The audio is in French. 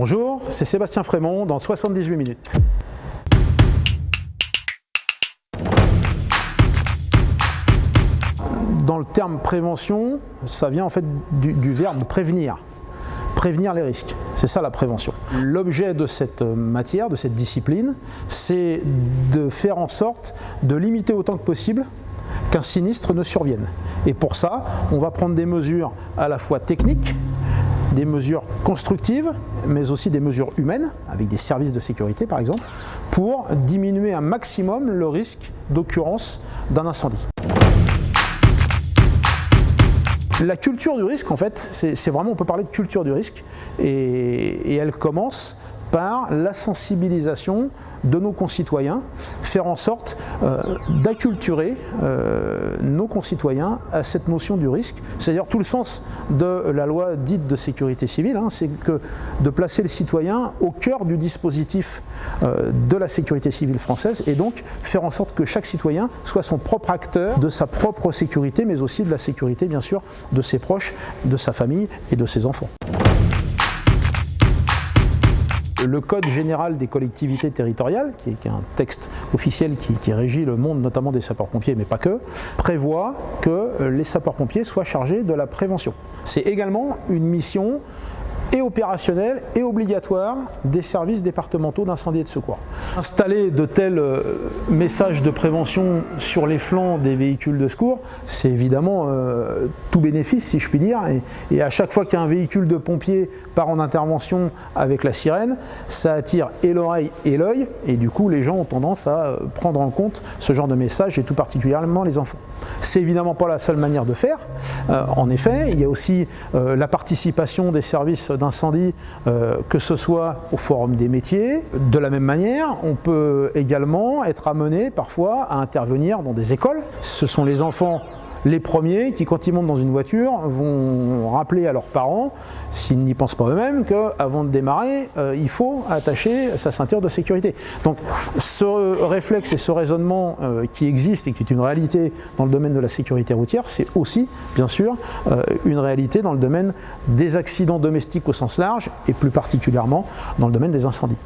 Bonjour, c'est Sébastien Frémont dans 78 minutes. Dans le terme prévention, ça vient en fait du verbe prévenir. Prévenir les risques, c'est ça la prévention. L'objet de cette matière, de cette discipline, c'est de faire en sorte de limiter autant que possible qu'un sinistre ne survienne. Et pour ça, on va prendre des mesures à la fois techniques, des mesures constructives, mais aussi des mesures humaines, avec des services de sécurité par exemple, pour diminuer un maximum le risque d'occurrence d'un incendie. La culture du risque, en fait, c'est vraiment, on peut parler de culture du risque, et elle commence par la sensibilisation de nos concitoyens, faire en sorte d'acculturer nos concitoyens à cette notion du risque. C'est d'ailleurs tout le sens de la loi dite de sécurité civile, c'est que de placer le citoyen au cœur du dispositif de la sécurité civile française, et donc faire en sorte que chaque citoyen soit son propre acteur de sa propre sécurité, mais aussi de la sécurité bien sûr de ses proches, de sa famille et de ses enfants. Le Code général des collectivités territoriales, qui est un texte officiel qui régit le monde notamment des sapeurs-pompiers, mais pas que, prévoit que les sapeurs-pompiers soient chargés de la prévention. C'est également une mission et opérationnelle et obligatoire des services départementaux d'incendie et de secours. Installer de tels messages de prévention sur les flancs des véhicules de secours, c'est évidemment tout bénéfice, si je puis dire, et à chaque fois qu'il y a un véhicule de pompiers part en intervention avec la sirène, ça attire et l'oreille et l'œil, et du coup les gens ont tendance à prendre en compte ce genre de message, et tout particulièrement les enfants. C'est évidemment pas la seule manière de faire. En effet, il y a aussi la participation des services d'incendie, que ce soit au forum des métiers. De la même manière, on peut également être amené parfois à intervenir dans des écoles. Ce sont les enfants les premiers qui, quand ils montent dans une voiture, vont rappeler à leurs parents, s'ils n'y pensent pas eux-mêmes, qu'avant de démarrer, il faut attacher sa ceinture de sécurité. Donc ce réflexe et ce raisonnement qui existe et qui est une réalité dans le domaine de la sécurité routière, c'est aussi, bien sûr, une réalité dans le domaine des accidents domestiques au sens large, et plus particulièrement dans le domaine des incendies.